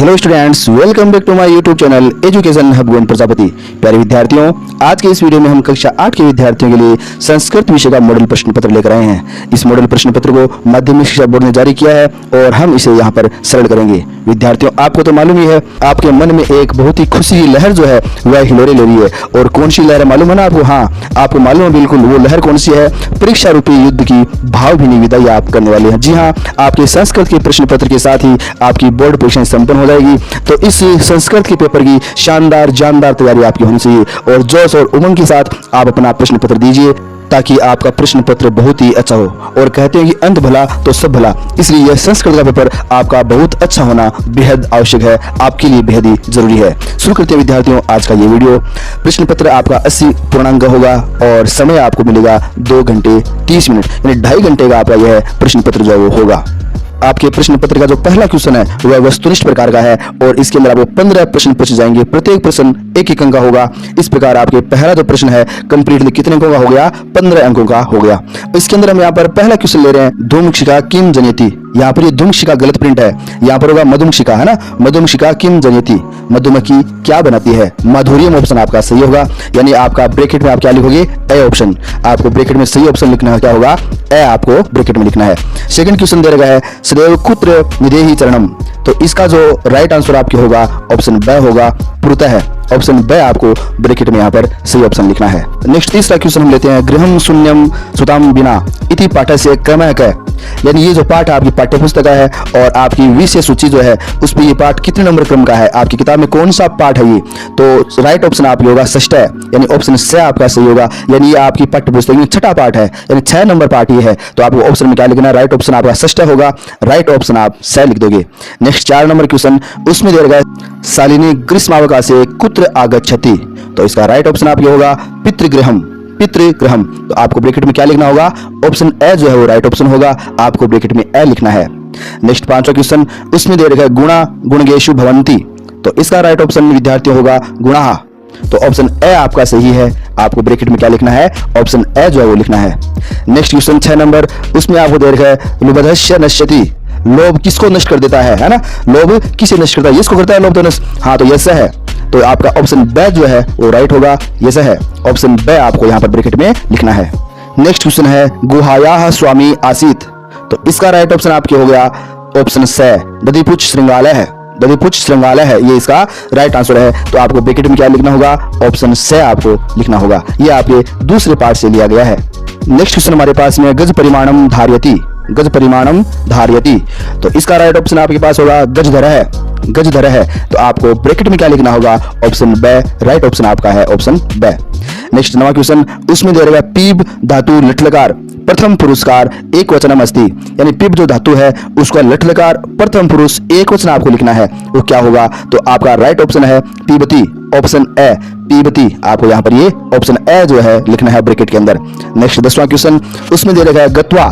Hello students, welcome back to my YouTube channel education hub Govind Prajapati. प्यारे विद्यार्थियों, आज के इस वीडियो में हम कक्षा 8 के विद्यार्थियों के लिए संस्कृत विषय का मॉडल प्रश्न पत्र लेकर आए हैं। इस मॉडल प्रश्न पत्र को माध्यमिक शिक्षा बोर्ड ने जारी किया है और हम इसे यहाँ पर सरल करेंगे। विद्यार्थियों, आपको तो मालूम ही है, आपके मन में एक बहुत ही खुशी की लहर जो है वह हिलोरे ले रही है। और कौन सी लहर मालूम है ना आपको? हाँ, आपको मालूम है बिल्कुल। वो लहर कौन सी है? परीक्षा रूपी युद्ध की भावभीनी विदाई आप करने वाले हैं। जी हाँ, आपके संस्कृत के प्रश्न पत्र के साथ ही आपकी बोर्ड परीक्षा संपन्न हो जाएगी। तो इस संस्कृत के पेपर की शानदार जानदार तैयारी आपकी होनी चाहिए और जोश और उमंग के साथ आप अपना प्रश्न पत्र दीजिए ताकि आपका प्रश्न पत्र बहुत ही अच्छा हो। और कहते हैं कि अंत भला तो सब भला, इसलिए यह संस्कृत का पेपर आपका बहुत अच्छा होना बेहद आवश्यक है, आपके लिए बेहद ही जरूरी है। शुरू करते हैं विद्यार्थियों आज का ये वीडियो। प्रश्न पत्र आपका 80 पूर्णांक होगा और समय आपको मिलेगा 2 घंटे 30 मिनट, यानी 2.5 घंटे का आपका यह प्रश्न पत्र जो वो होगा। आपके प्रश्न पत्र का जो पहला क्वेश्चन है वह वस्तुनिष्ठ प्रकार का है और इसके अंदर आपको 15 प्रश्न पूछे जाएंगे। प्रत्येक प्रश्न 1 अंक का होगा। इस प्रकार आपके पहला जो प्रश्न है कंप्लीटली कितने अंकों का हो गया? 15 अंकों का हो गया। इसके अंदर हम यहाँ पर पहला क्वेश्चन ले रहे हैं, धूमशिखा किम जनयति। यहाँ पर ये धूमशिखा गलत प्रिंट है, यहाँ पर होगा मधुमशिखा, है ना। मधुमशिखा किम जनयति, मधुमक्खी क्या बनाती है? माधुर्यम ऑप्शन आपका सही होगा, यानी आपका ब्रैकेट में आप क्या लिखोगे? A option. आपको ब्रैकेट में सही ऑप्शन लिखना है, क्या होगा? ए आपको ब्रैकेट में लिखना है। सेकंड क्वेश्चन दे रखा है सदैव कुत्र निदेहि चरणम, तो इसका जो राइट आंसर आपके होगा ऑप्शन ब होगा, पुरतः है। ऑप्शन ब आपको ब्रैकेट में यहाँ पर सही ऑप्शन लिखना है। नेक्स्ट तीसरा क्वेश्चन हम लेते हैं, गृहम शून्यम सुताम बिना इति पाठस्य क्रमः क, यानी ये जो पाठ आपकी पाठ्य पुस्तक है और आपकी विषय सूची जो है उसमें ये पाठ कितने नंबर क्रम का है? आपकी किताब में कौन सा पाठ है ये? तो राइट ऑप्शन आपकी होगा षष्ठ, यानी ऑप्शन स आपका सही होगा, यानी ये आपकी पाठ्य पुस्तक में छठा पाठ है, यानी 6 नंबर पाठ ये है। तो आपको ऑप्शन में क्या लिखना है? राइट ऑप्शन आपका षष्ठ होगा, राइट ऑप्शन आप स लिख दोगे। नेक्स्ट 4 नंबर क्वेश्चन, उसमें दे रखा है शालिनी ग्रीष्मावकाशे कुत्र आगच्छति, तो इसका राइट ऑप्शन आपके होगा पितृगृहम, पितृगृहम। तो आपको ब्रैकेट में क्या लिखना होगा? ऑप्शन ए जो है वो राइट ऑप्शन होगा, आपको ब्रैकेट में ए लिखना है। नेक्स्ट 5वां क्वेश्चन, उसमें दे रखा है गुणा गुणगेषु भवन्ति, तो इसका राइट ऑप्शन विद्यार्थियों होगा गुणः, तो ऑप्शन ए आपका सही है, आपको ब्रैकेट में क्या लिखना है? ऑप्शन ए जो है वो लिखना है। नेक्स्ट क्वेश्चन 6 नंबर, उसमें आपको दे रखा है लुब्धस्य नश्यति, लोभ किसको नष्ट कर देता है ना। लोभ किसे नष्ट करता है? इसको करता है लोभ तो नष्ट, हाँ तो यस है। तो आपका ऑप्शन ब जो है वो राइट होगा, यस है। ऑप्शन ब आपको यहाँ पर ब्रैकेट में लिखना है। नेक्स्ट क्वेश्चन है गुहायाः स्वामी आसीत, तो इसका राइट ऑप्शन आपके हो गया ऑप्शन स, दधिपुच्छ श्रृंगालय है, दधिपुच्छ श्रृंगालय है, ये इसका राइट आंसर है। तो आपको ब्रैकेट में क्या लिखना होगा? ऑप्शन स आपको लिखना होगा। ये आपके दूसरे पार्ट से लिया गया है। नेक्स्ट क्वेश्चन हमारे पास में गज परिमाणम धार्यति, गज परिमाणम धार्यति, तो इसका राइट ऑप्शन आपके पास होगा गजधर है, गजधर है। तो आपको ब्रैकेट में क्या लिखना होगा? ऑप्शन ब, राइट ऑप्शन आपका है ऑप्शन ब। नेक्स्ट 9वां क्वेश्चन, उसमें दे रहा है पीब धातु लट्लकार प्रथम पुरुषकार एक वचनम अस्ति, यानी पीब जो धातु है उसका लट्लकार प्रथम पुरुष एक वचन आपको लिखना है, वो क्या होगा? तो आपका राइट ऑप्शन है पीबती, ऑप्शन ए पीबती। आपको यहाँ पर ये ऑप्शन ए जो है लिखना है ब्रैकेट के अंदर। नेक्स्ट 10वां क्वेश्चन, उसमें दे रखा है गत्वा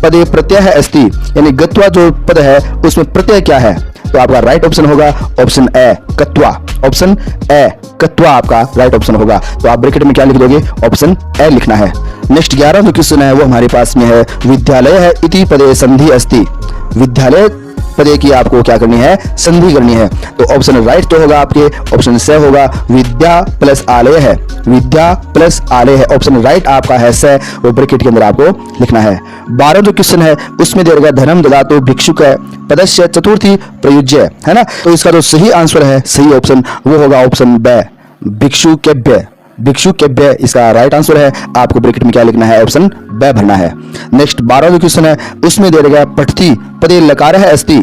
पदे प्रत्यय अस्ति, यानी गत्वा जो पद है उसमें प्रत्यय क्या है? तो आपका राइट ऑप्शन होगा ऑप्शन ए कत्वा, ऑप्शन ए कत्वा आपका राइट ऑप्शन होगा। तो आप ब्रैकेट में क्या लिख दोगे? ऑप्शन ए लिखना है। नेक्स्ट 11वां जो क्वेश्चन है वो हमारे पास में है विद्यालय है इति पदे संधि अस्ति, विद्यालय पदे की आपको क्या करनी है? संधि करनी है। तो ऑप्शन राइट तो होगा आपके ऑप्शन से होगा विद्या प्लस आलय है, विद्या प्लस आलय है, ऑप्शन राइट आपका है से, वो ब्रैकेट के अंदर आपको लिखना है। 12वां जो क्वेश्चन है उसमें दे रखा धनम ददातु भिक्षुक पदस्य चतुर्थी प्रयुज्य, है ना। तो इसका जो सही आंसर है, सही ऑप्शन वो होगा ऑप्शन ब, भिक्षुकेभ्य, भिक्षुकेभ्य इसका राइट आंसर है। आपको ब्रैकेट में क्या लिखना है? ऑप्शन ब भरना है। नेक्स्ट 12वां जो क्वेश्चन है उसमें दे रखा पठती पदे लकार है अस्ति,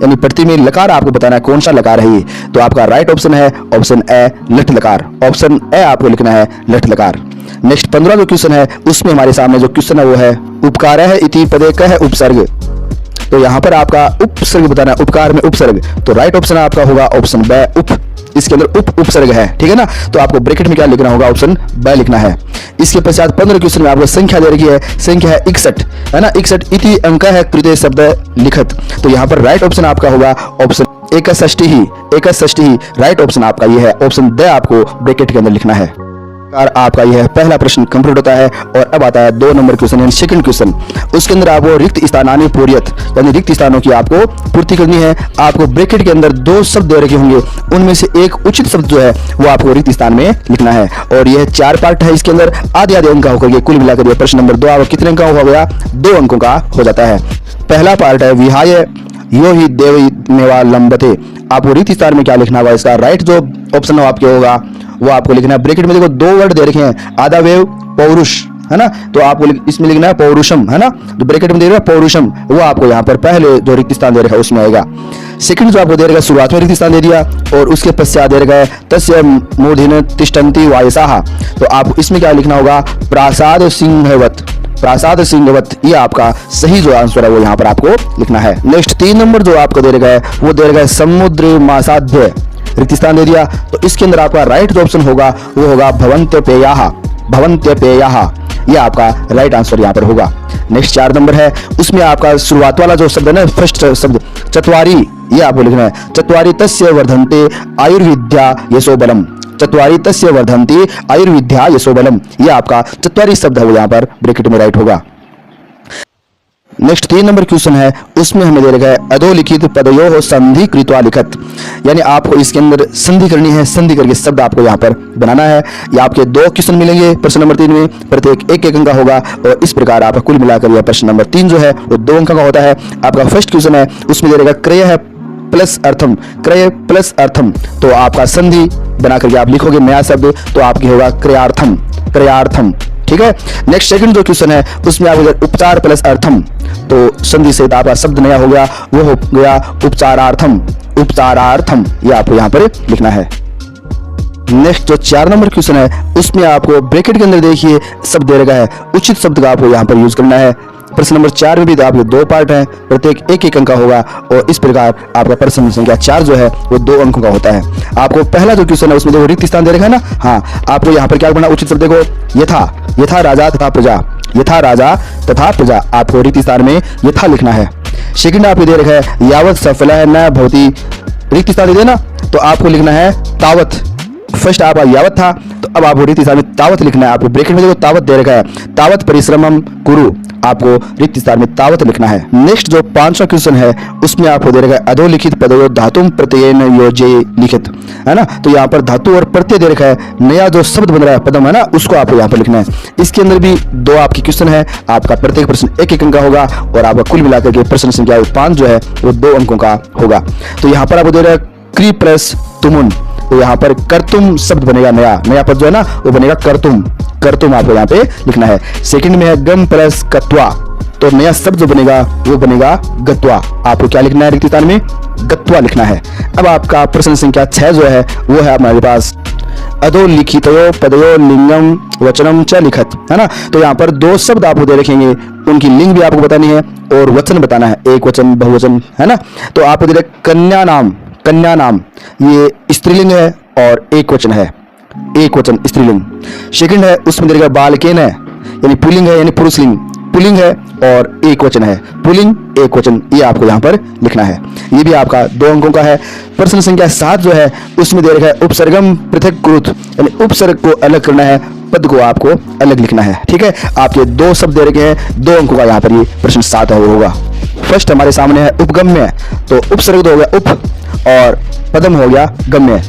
यानी पठती में लकार आपको बताना है कौन सा लकार है ये। तो आपका राइट ऑप्शन है ऑप्शन ए लट लकार, ऑप्शन ए आपको लिखना है लट लकार। नेक्स्ट 15वां जो क्वेश्चन है उसमें हमारे सामने जो क्वेश्चन है वो है उपकार है इति पदे कह उपसर्ग, तो यहाँ पर आपका उपसर्ग बताना है, उपकार में उपसर्ग। तो राइट ऑप्शन आपका होगा ऑप्शन ब उप, इसके अंदर उप उपसर्ग है, ठीक है ना। तो आपको ब्रैकेट में क्या लिखना होगा? ऑप्शन ब लिखना है। इसके पश्चात 15 क्वेश्चन में आपको संख्या दे रखी है, संख्या है 61, है ना। 61 इति अंक है कृते शब्द लिखत, तो यहाँ पर राइट ऑप्शन आपका होगा ऑप्शन 61 ही, 61 ही राइट ऑप्शन आपका ये है, ऑप्शन द आपको ब्रैकेट के अंदर लिखना है। आपका यह पहला प्रश्न कंप्लीट होता है। और अब आता है 2 नंबर क्वेश्चन यानी सेकंड क्वेश्चन। उसके अंदर आपको रिक्त स्थानानी पूर्यत यानी रिक्त स्थानों की आपको पूर्ति करनी है। आपको ब्रैकेट के अंदर 2 शब्द दे रखे होंगे, उनमें से एक उचित शब्द जो है वो आपको रिक्त स्थान में लिखना है। और यह 4 पार्ट है, इसके अंदर आधे आधे अंक का होकर कुल मिलाकर यह प्रश्न नंबर 2 आपको कितने अंक का हो गया? 2 अंकों का हो जाता है। पहला पार्ट है विहाय यो ही देवमेवा लंबते। आपको रिक्त स्थान में क्या लिखना होगा? इसका राइट जो ऑप्शन आपके होगा वो आपको लिखना है। ब्रैकेट में देखो 2 वर्ड दे रखे हैं, आधा वेव पौरुष, है ना, तो आपको इसमें लिखना है पौरुषम, है ना, जो ब्रैकेट में दे रहा है पौरुषम, वो आपको यहाँ पर पहले जो रिक्त स्थान दे रखा है उसमें आएगा। सेकंड जो आपको दे रखा है शुरुआत में रिक्त स्थान दे दिया और उसके पश्चात दे रखा है तस्य मूर्धन्य तिष्ठन्ति वायसाः, तो आप इसमें क्या लिखना होगा? प्रासाद सिंहवत, प्रासाद सिंहवत, ये आपका सही जो आंसर है वो यहाँ पर आपको लिखना है। नेक्स्ट 3 नंबर जो आपको दे रखा है वो दे रखा है समुद्र मासाध्य, रिक्त स्थान दे दिया, तो इसके अंदर आपका राइट जो ऑप्शन होगा वो होगा भवन्त्यपेयाः, भवन्त्यपेयाः, ये आपका राइट आंसर यहाँ पर होगा। नेक्स्ट 4 नंबर है, उसमें आपका शुरुआत वाला जो शब्द है ना, फर्स्ट शब्द चत्वारी, ये आपको लिखना है। चत्वारी तस्य वर्धन्ते आयुर्विद्या यशोबलम, चत्वारी तस्य वर्धन्ते आयुर्विद्या यशोबलम, ये आपका चत्वारी शब्द है वो यहाँ पर ब्रैकेट में राइट होगा। नेक्स्ट 3 नंबर क्वेश्चन है, उसमें हमें दे रखा है अधोलिखित पदयोः संधि कृत्वा लिखत, यानी आपको इसके अंदर संधि करनी है, संधि करके शब्द आपको यहाँ पर बनाना है। ये आपके 2 क्वेश्चन मिलेंगे प्रश्न नंबर 3 में, प्रत्येक 1 अंक का होगा और इस प्रकार आपका कुल मिलाकर यह प्रश्न नंबर 3 जो है वो 2 अंक का होता है। आपका फर्स्ट क्वेश्चन है, उसमें दे रखा क्रय है प्लस अर्थम, क्रय प्लस अर्थम, तो आपका संधि बना करके आप लिखोगे नया शब्द, तो आपकी होगा क्रयार्थम, क्रयार्थम, ठीक है। नेक्स्ट सेकंड जो क्वेश्चन है उसमें आप उपचार प्लस अर्थम, तो संधि से आपका शब्द नया हो गया, वो हो गया उपचारार्थम, उपचारार्थम, ये आपको यहाँ पर लिखना है। नेक्स्ट जो 4 नंबर क्वेश्चन है उसमें आपको ब्रैकेट के अंदर देखिए शब्द दे रखा है, उचित शब्द का आपको यहाँ पर यूज करना है। प्रश्न नंबर 4 में भी आपके 2 पार्ट हैं, प्रत्येक 1 अंक का होगा और इस प्रकार आपका प्रश्न संख्या 4 जो है वो 2 अंकों का होता है। आपको पहला जो क्वेश्चन है उसमें देखो रिक्त स्थान दे रखा है ना, हाँ, आपको यहाँ पर क्या करना? उचित शब्द देखो यथा, यथा राजा तथा प्रजा, यथा राजा तथा प्रजा, आपको रिक्त स्थान में यथा लिखना है। सेकंड आपको दे रखा है यावत सफला है न भवति, रिक्त स्थान दे देना तो आपको लिखना है तावत, फर्स्ट आपका यावत था तो अब आपको रिक्त स्थान में तावत लिखना है। आपको ब्रैकेट में देखो तावत दे रखा है, तावत परिश्रमम कुरु, आपको रिक्त स्थान में तावत लिखना है। नेक्स्ट जो 5वां क्वेश्चन है उसमें आपको दे रखा है अधोलिखित पदयो धातुम प्रत्ययन योजे लिखित, है ना, तो यहाँ पर धातु और प्रत्यय दे रखा है, नया जो शब्द बन रहा है पदम है ना, उसको आपको यहाँ पर लिखना है। इसके अंदर भी 2 आपकी क्वेश्चन है, आपका प्रत्येक प्रश्न 1 अंक का होगा और आपका कुल मिलाकर के प्रश्न संख्या 5 जो है वो 2 अंकों का होगा। तो यहाँ पर आपको दे रहा है क्री प्लस तुमुन, तो यहाँ पर कर्तुम शब्द बनेगा, नया नया पद जो है ना वो बनेगा कर्तुम, कर्तुम आपको यहाँ पे लिखना है। सेकंड में है गम प्लस गत्वा, तो नया शब्द जो बनेगा वो बनेगा गत्वा, आपको क्या लिखना है? रिक्त स्थान में गत्वा लिखना है। अब आपका प्रश्न संख्या 6 जो है वो है हमारे पास अधोलिखितयो पदयो लिंगम वचनम च लिखत, है ना, तो यहाँ पर 2 शब्द आपको दे रखेंगे, उनकी लिंग भी आपको बतानी है और वचन बताना है, एक वचन बहुवचन, है ना। तो आपको दे रहे कन्या नाम, कन्या नाम ये स्त्रीलिंग है और एक वचन है, एक वचन स्त्रीलिंग। सेकंड है उसमें देगा बालकेन है यानी पुल्लिंग है यानी पुरुषलिंग, पुल्लिंग है और एक वचन है, पुल्लिंग एक वचन, ये आपको यहाँ पर लिखना है। ये भी आपका 2 अंकों का है। प्रश्न संख्या 7 जो है उसमें दे रखा है उपसर्गम पृथक कृत, यानी उपसर्ग को अलग करना है, पद को आपको अलग लिखना है, ठीक है। आपके 2 शब्द दे रखे हैं, 2 अंकों का यहाँ पर ये प्रश्न 7 होगा। फर्स्ट हमारे सामने है उपगम्य, तो उपसर्ग तो हो गया उप और पदम हो गया गम्य,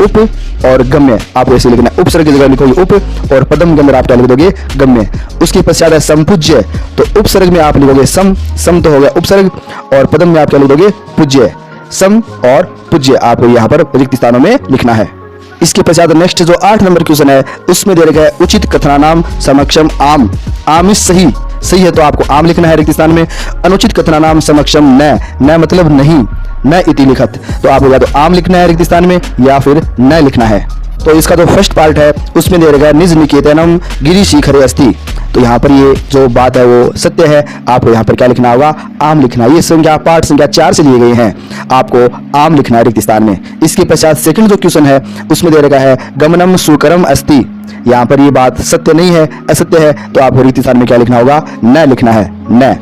उप और गम्य, आपको ऐसे लिखना है, उपसर्ग की जगह लिखोगे उप और पदम के अंदर आप क्या लिख दोगे? गम्य। उसके पश्चात है संपूज्य, तो उपसर्ग में आप लिखोगे सम, सम तो हो गया उपसर्ग और पदम में आप क्या लिख दोगे? पूज्य, सम और पूज्य, आपको यहाँ पर रिक्त स्थानों में लिखना है। इसके पश्चात नेक्स्ट जो 8 नंबर क्वेश्चन है उसमें दे रखा है उचित कथनानाम समक्षम आम, आम इस सही, सही है तो आपको आम लिखना है रिक्त स्थान में। अनुचित कथनानाम समक्षम न, न मतलब नहीं, न इति लिखत, तो आपको या तो आम लिखना है रिक्त स्थान में या फिर न लिखना है। तो इसका जो फर्स्ट पार्ट है उसमें दे रखा है निज निकेतनम गिरी शिखरे अस्ति, तो यहाँ पर ये जो बात है वो सत्य है, आपको यहाँ पर क्या लिखना होगा? आम लिखना है। ये संख्या पार्ट संख्या 4 से लिए गए हैं, आपको आम लिखना है रिक्त स्थान में। इसके पश्चात सेकंड जो क्वेश्चन है उसमें दे रखा है गमनम सुकरम अस्ति, यहाँ पर ये बात सत्य नहीं है, असत्य है, तो आपको रिक्त स्थान में क्या लिखना होगा? न लिखना है, न।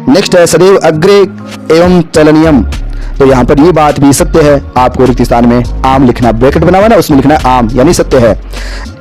नेक्स्ट है सदैव अग्रे एवं चलनियम, तो यहाँ पर ये बात भी सत्य है, आपको रिक्त स्थान में आम लिखना, ब्रैकेट बना हुआ ना उसमें लिखना है आम, यानी सत्य है।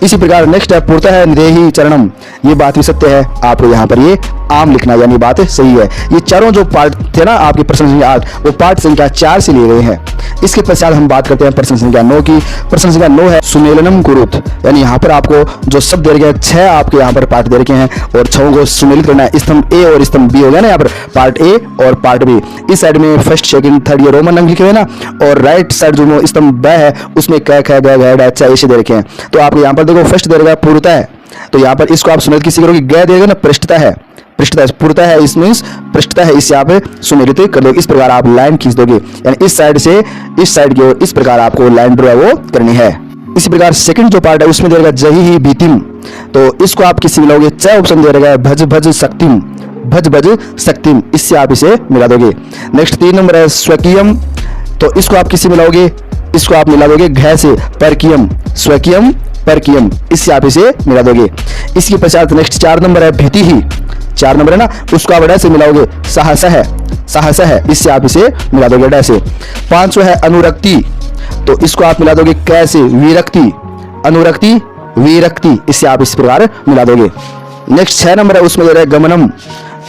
इसी प्रकार नेक्स्ट है पूर्णतः निदेहि चरणम, ये बात भी सत्य है, आपको यहाँ पर ये आम लिखना, यानी बात सही है। ये चारों जो पार्ट थे ना आपके प्रश्न संख्या 8, वो पार्ट संख्या 4 से लिए गए हैं। इसके पश्चात हम बात करते हैं प्रश्न संख्या 9 की। प्रश्न संख्या 9 है सुमेलनम कुरुत, यानी यहाँ पर आपको जो शब्द दे रखे हैं 6 आपके यहाँ पर पार्ट दे रखे हैं और 6 को सुमेलित करना है। स्तंभ ए और स्तंभ बी हो गया ना, यहाँ पर पार्ट ए और पार्ट बी। इस साइड में फर्स्ट सेकंड थर्ड ये रोमन अंक लिखे हुए ना, और राइट साइड जो स्तंभ ब है उसमें क ख ग घ ढ च ऐसे दे रखे हैं। तो आपको यहाँ पर देखो फर्स्ट दे रखा है पूर्णतः है, तो यहाँ पर इसको आप सुमेलित किसी करोगे, ग देगा ना पृष्ठतः है, पृष्ठतः पूर्णतः है, इसमें पृष्ठतः है, इससे आप सुमेलित कर दोगे। इस प्रकार आप लाइन खींच दोगे, यानी इस साइड से इस साइड की ओर इस प्रकार आपको लाइन ड्रा वो करनी है। इसी प्रकार सेकंड जो पार्ट है उसमें दे रखा जही ही भीतिम, तो इसको आप किसी मिलाओगे, च ऑप्शन दे रखा है भज भज शक्तिम, भज भज शक्तिम, इससे आप इसे मिला दोगे। नेक्स्ट 3 नंबर है स्वकीयम, तो इसको आप किसी मिलाओगे, इसको आप मिला दोगे घ से परकीयम, स्वकीयम परकीयम, इससे आप इसे मिला दोगे। इसके पश्चात नेक्स्ट 4 नंबर है भीति ही, 4 नंबर है ना, उसको आप ड से मिलाओगे साहस है, साहस है, इससे आप इसे मिला दोगे ड से। 5 है अनुरक्ति, तो इसको आप मिला दोगे कैसे विरक्ति, अनुरक्ति विरक्ति, इससे आप इस प्रकार मिला दोगे। नेक्स्ट 6 नंबर है उसमें दे रहा है गमनम,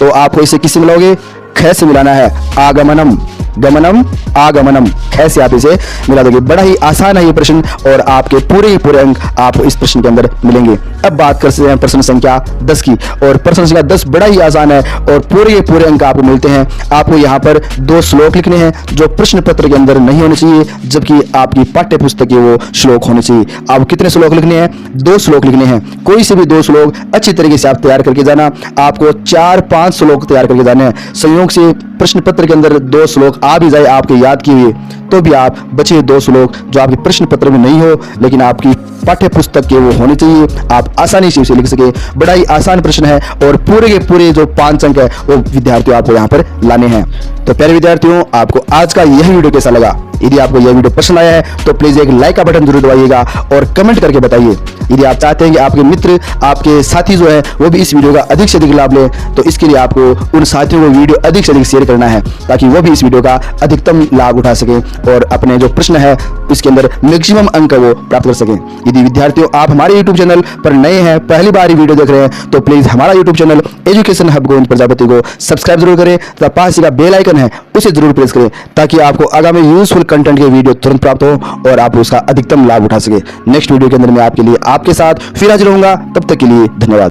तो आपको इसे किससे मिलाओगे, ख से मिलाना है, आगमनम, गमनम आगमनम, ख से आप इसे मिला दोगे। बड़ा ही आसान है ये प्रश्न और आपके पूरे अंक आपको इस प्रश्न के अंदर मिलेंगे। अब बात करते हैं प्रश्न संख्या 10 की, और प्रश्न संख्या 10 बड़ा ही आसान है और पूरे अंक आपको मिलते हैं। आपको यहाँ पर 2 श्लोक लिखने हैं जो प्रश्न पत्र के अंदर नहीं होने चाहिए, जबकि आपकी पाठ्य पुस्तक के वो श्लोक होने चाहिए। आपको कितने श्लोक लिखने हैं, 2 श्लोक लिखने हैं। कोई से भी 2 श्लोक अच्छी तरीके से आप तैयार करके जाना, आपको 4-5 श्लोक तैयार करके जाने हैं। संयोग से प्रश्न पत्र के अंदर 2 श्लोक आ भी जाए आपके याद किए हुए, तो भी आप बचे 2 श्लोक जो आपके प्रश्न पत्र में नहीं हो लेकिन आपकी पाठ्य पुस्तक के वो होने चाहिए, आप आसानी से उसे लिख सके। बड़ा ही आसान प्रश्न है और पूरे जो 5 अंक है वो विद्यार्थियों आपको यहाँ पर लाने हैं। तो प्यारे विद्यार्थियों, आपको आज का यह वीडियो कैसा लगा? यदि आपको यह वीडियो पसंद आया है तो प्लीज एक लाइक का बटन जरूर दबाइएगा और कमेंट करके बताइए। यदि आप चाहते हैं कि आपके मित्र, आपके साथी जो है वो भी इस वीडियो का अधिक से अधिक लाभ लें, तो इसके लिए आपको उन साथियों को वीडियो अधिक से अधिक शेयर करना है ताकि वो भी इस वीडियो का अधिकतम लाभ उठा सके और अपने जो प्रश्न है इसके अंदर मैक्सिमम अंक वो प्राप्त कर सकें। यदि विद्यार्थियों आप हमारे YouTube चैनल पर नए हैं, पहली बार ही वीडियो देख रहे हैं, तो प्लीज हमारा YouTube channel education hub Govind Prajapati को सब्सक्राइब जरूर करें तथा पास का बेल आइकन है उसे जरूर प्रेस करें ताकि आपको आगामी यूजफुल कंटेंट के वीडियो तुरंत प्राप्त हो और आप उसका अधिकतम लाभ उठा सके। नेक्स्ट वीडियो के अंदर मैं आपके लिए आपके साथ फिर हाजिर रहूंगा, तब तक के लिए धन्यवाद।